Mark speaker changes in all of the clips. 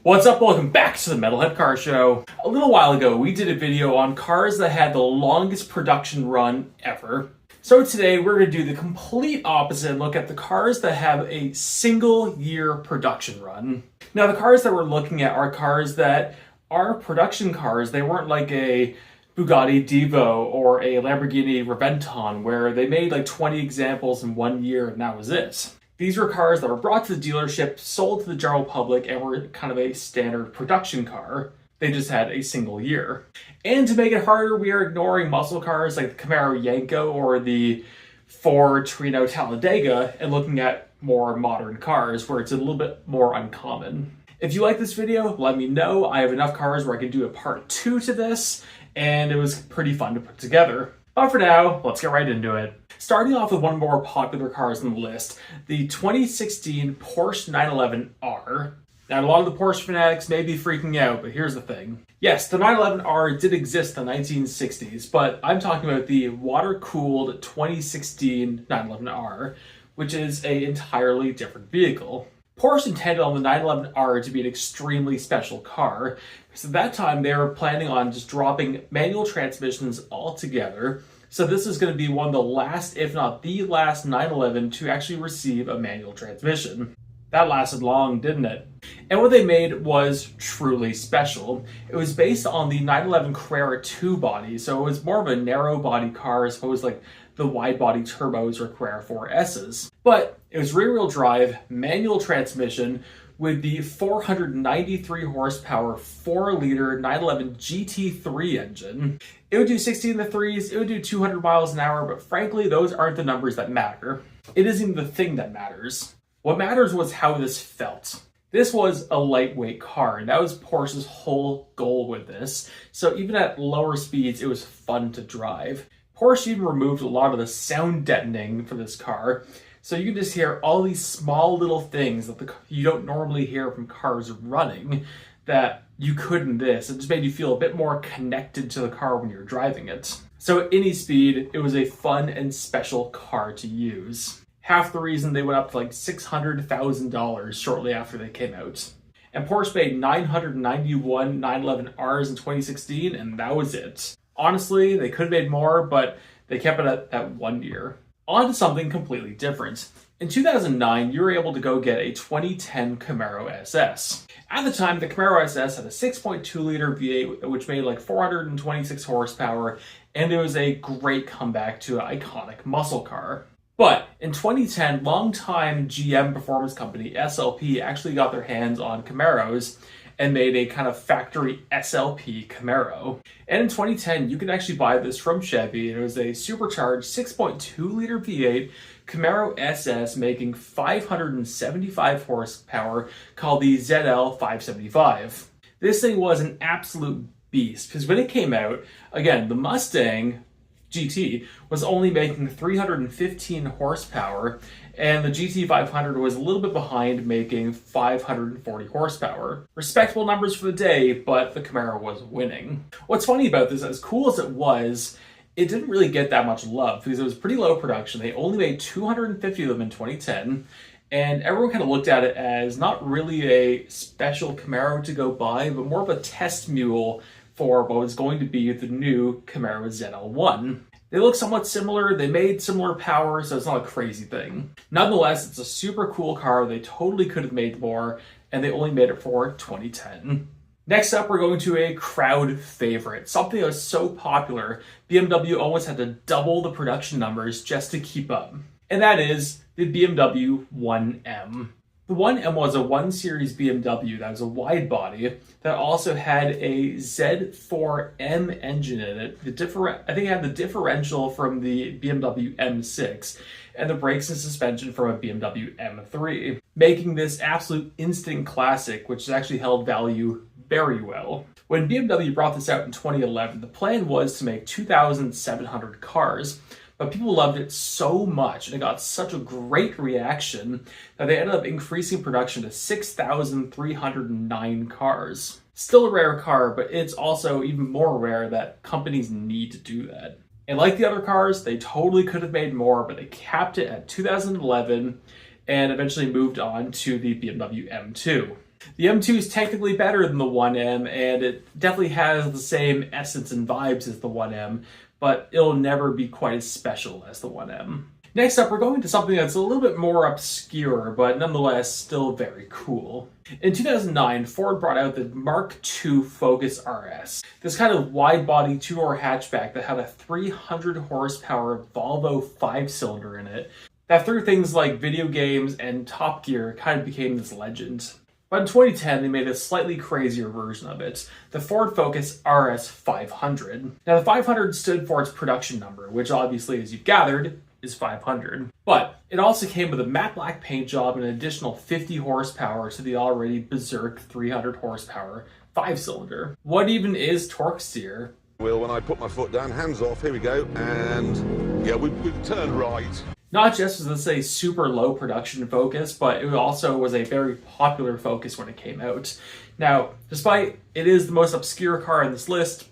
Speaker 1: What's up? Welcome back to the Metalhead Car Show. A little while ago, we did a video on cars that had the longest production run ever. So today, we're going to do the complete opposite and look at the cars that have a single year production run. Now, the cars that we're looking at are cars that are production cars. They weren't like a Bugatti Divo or a Lamborghini Reventon where they made like 20 examples in 1 year and that was it. These were cars that were brought to the dealership, sold to the general public, and were kind of a standard production car. They just had a single year. And to make it harder, we are ignoring muscle cars like the Camaro Yenko or the Ford Torino Talladega and looking at more modern cars where it's a little bit more uncommon. If you like this video, let me know. I have enough cars where I can do a part 2 to this, and it was pretty fun to put together. But for now, let's get right into it. Starting off with one of the more popular cars on the list, the 2016 Porsche 911R. Now, a lot of the Porsche fanatics may be freaking out, but here's the thing. Yes, the 911R did exist in the 1960s, but I'm talking about the water-cooled 2016 911R, which is an entirely different vehicle. Porsche intended on the 911R to be an extremely special car, because at that time they were planning on just dropping manual transmissions altogether. So this is going to be one of the last, if not the last 911 to actually receive a manual transmission. That lasted long, didn't it? And what they made was truly special. It was based on the 911 Carrera 2 body, so it was more of a narrow body car as opposed to like the wide body turbos or Carrera 4S's. But it was rear-wheel drive, manual transmission with the 493 horsepower 4-liter 911 GT3 engine. It would do 60 in the threes, it would do 200 miles an hour, but frankly, those aren't the numbers that matter. It isn't even the thing that matters. What matters was how this felt. This was a lightweight car, and that was Porsche's whole goal with this. So even at lower speeds, it was fun to drive. Porsche even removed a lot of the sound deadening for this car, so you can just hear all these small little things that you don't normally hear from cars running that you could in this. It just made you feel a bit more connected to the car when you're driving it. So at any speed, it was a fun and special car to use. Half the reason they went up to like $600,000 shortly after they came out. And Porsche made 991 911Rs in 2016, and that was it. Honestly, they could have made more, but they kept it at that 1 year. On to something completely different. In 2009, you were able to go get a 2010 Camaro SS. At the time, the Camaro SS had a 6.2-liter V8, which made like 426 horsepower, and it was a great comeback to an iconic muscle car. But in 2010, longtime GM performance company SLP actually got their hands on Camaros and made a kind of factory SLP Camaro. And in 2010, you could actually buy this from Chevy. It was a supercharged 6.2-liter V8 Camaro SS making 575 horsepower called the ZL 575. This thing was an absolute beast because when it came out, again, the Mustang GT was only making 315 horsepower, and the GT 500 was a little bit behind, making 540 horsepower. Respectable numbers for the day, but the Camaro was winning. What's funny about this, as cool as it was, it didn't really get that much love because it was pretty low production. They only made 250 of them in 2010, and everyone kind of looked at it as not really a special Camaro to go buy, but more of a test mule for what was going to be the new Camaro ZL1. They look somewhat similar, they made similar power, so it's not a crazy thing. Nonetheless, it's a super cool car, they totally could have made more, and they only made it for 2010. Next up, we're going to a crowd favorite, something that was so popular, BMW almost had to double the production numbers just to keep up. And that is the BMW 1M. The 1M was a 1 Series BMW that was a wide body that also had a Z4M engine in it. I think it had the differential from the BMW M6 and the brakes and suspension from a BMW M3, making this absolute instant classic, which has actually held value very well. When BMW brought this out in 2011, the plan was to make 2,700 cars. But people loved it so much and it got such a great reaction that they ended up increasing production to 6,309 cars. Still a rare car, but it's also even more rare that companies need to do that. And like the other cars, they totally could have made more, but they capped it at 2011 and eventually moved on to the BMW M2. The M2 is technically better than the 1M, and it definitely has the same essence and vibes as the 1M, but it'll never be quite as special as the 1M. Next up, we're going to something that's a little bit more obscure, but nonetheless still very cool. In 2009, Ford brought out the Mark II Focus RS, this kind of wide-body two-door hatchback that had a 300 horsepower Volvo 5-cylinder in it, that through things like video games and Top Gear kind of became this legend. But in 2010, they made a slightly crazier version of it, the Ford Focus RS 500. Now, the 500 stood for its production number, which obviously, as you've gathered, is 500. But it also came with a matte black paint job and an additional 50 horsepower to the already berserk 300 horsepower 5-cylinder. What even is torque steer?
Speaker 2: Well, when I put my foot down, hands off, here we go, and yeah, we've turned right.
Speaker 1: Not just was this a super low production Focus, but it also was a very popular Focus when it came out. Now, despite it is the most obscure car in this list,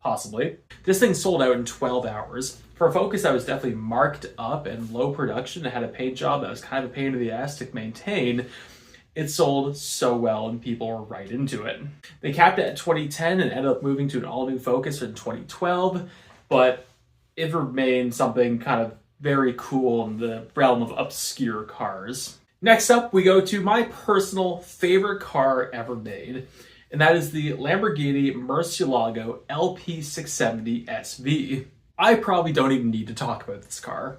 Speaker 1: possibly, this thing sold out in 12 hours. For a Focus that was definitely marked up and low production, it had a paint job that was kind of a pain in the ass to maintain, it sold so well and people were right into it. They capped it at 2010 and ended up moving to an all-new Focus in 2012, but it remained something kind of very cool in the realm of obscure cars. Next up, we go to my personal favorite car ever made, and that is the Lamborghini Murcielago LP670 SV. I probably don't even need to talk about this car,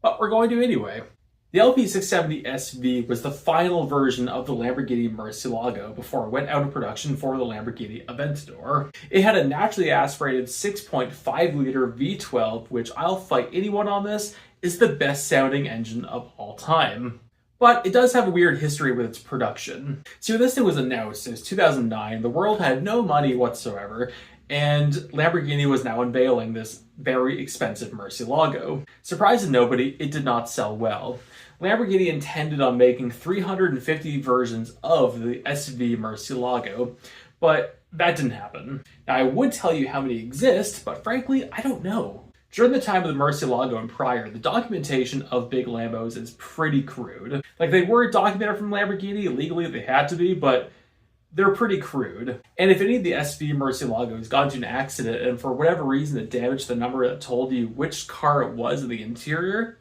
Speaker 1: but we're going to anyway. The LP670 SV was the final version of the Lamborghini Murcielago before it went out of production for the Lamborghini Aventador. It had a naturally aspirated 6.5-liter V12, which I'll fight anyone on this, is the best sounding engine of all time. But it does have a weird history with its production. See, when this thing was announced, it was 2009, the world had no money whatsoever, and Lamborghini was now unveiling this very expensive Murcielago. Surprising nobody, it did not sell well. Lamborghini intended on making 350 versions of the SV Murcielago, but that didn't happen. Now, I would tell you how many exist, but frankly, I don't know. During the time of the Murcielago and prior, the documentation of big Lambos is pretty crude. Like, they were documented from Lamborghini, legally they had to be, but they're pretty crude. And if any of the SV Murcielagos got into an accident and for whatever reason it damaged the number that told you which car it was in the interior,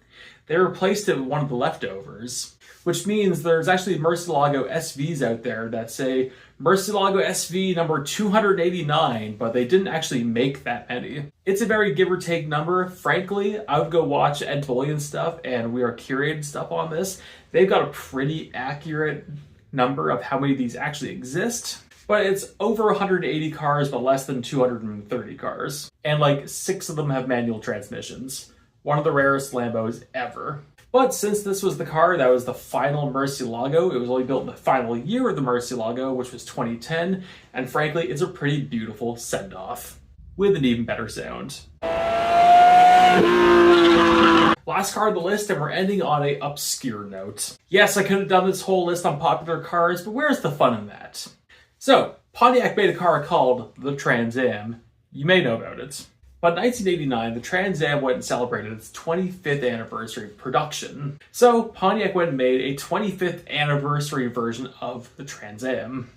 Speaker 1: they replaced it with one of the leftovers. Which means there's actually Murcielago SVs out there that say Murcielago SV number 289, but they didn't actually make that many. It's a very give or take number. Frankly, I would go watch Ed Bullion stuff and We Are Curated stuff on this. They've got a pretty accurate number of how many of these actually exist, but it's over 180 cars but less than 230 cars, and like 6 of them have manual transmissions. One of the rarest Lambos ever. But since this was the car that was the final Murcielago, it was only built in the final year of the Murcielago, which was 2010, and frankly it's a pretty beautiful send-off with an even better sound. Last car on the list, and we're ending on a obscure note. Yes, I could have done this whole list on popular cars, but where's the fun in that? So, Pontiac made a car called the Trans Am. You may know about it. But in 1989, the Trans Am went and celebrated its 25th anniversary of production. So, Pontiac went and made a 25th anniversary version of the Trans Am.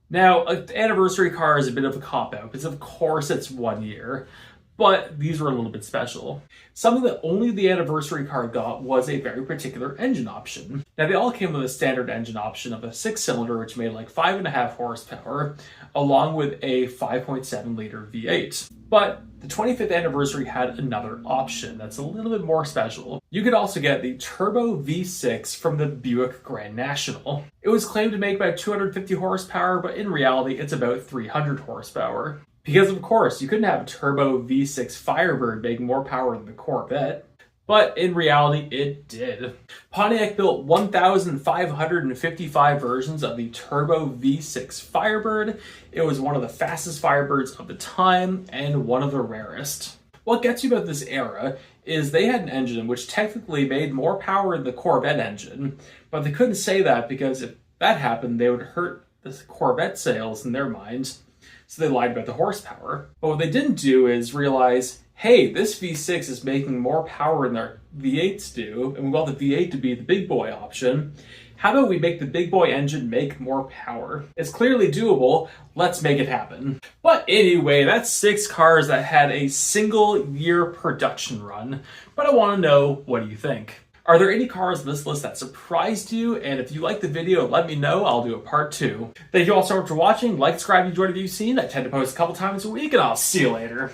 Speaker 1: Now, an anniversary car is a bit of a cop-out, because of course it's 1 year. But these were a little bit special. Something that only the anniversary car got was a very particular engine option. Now, they all came with a standard engine option of a 6-cylinder, which made like 5.5 horsepower, along with a 5.7-liter V8. But the 25th anniversary had another option that's a little bit more special. You could also get the Turbo V6 from the Buick Grand National. It was claimed to make about 250 horsepower, but in reality, it's about 300 horsepower. Because of course, you couldn't have a turbo V6 Firebird making more power than the Corvette. But in reality, it did. Pontiac built 1,555 versions of the turbo V6 Firebird. It was one of the fastest Firebirds of the time and one of the rarest. What gets you about this era is they had an engine which technically made more power than the Corvette engine, but they couldn't say that because if that happened, they would hurt the Corvette sales in their minds. So they lied about the horsepower. But what they didn't do is realize, hey, this V6 is making more power than their V8s do, and we want the V8 to be the big boy option. How about we make the big boy engine make more power? It's clearly doable. Let's make it happen. But anyway, that's 6 cars that had a single year production run. But I want to know, what do you think? Are there any cars on this list that surprised you? And if you liked the video, let me know. I'll do a part 2. Thank you all so much for watching. Like, subscribe, enjoyed the video you've seen. I tend to post a couple times a week, and I'll see you later.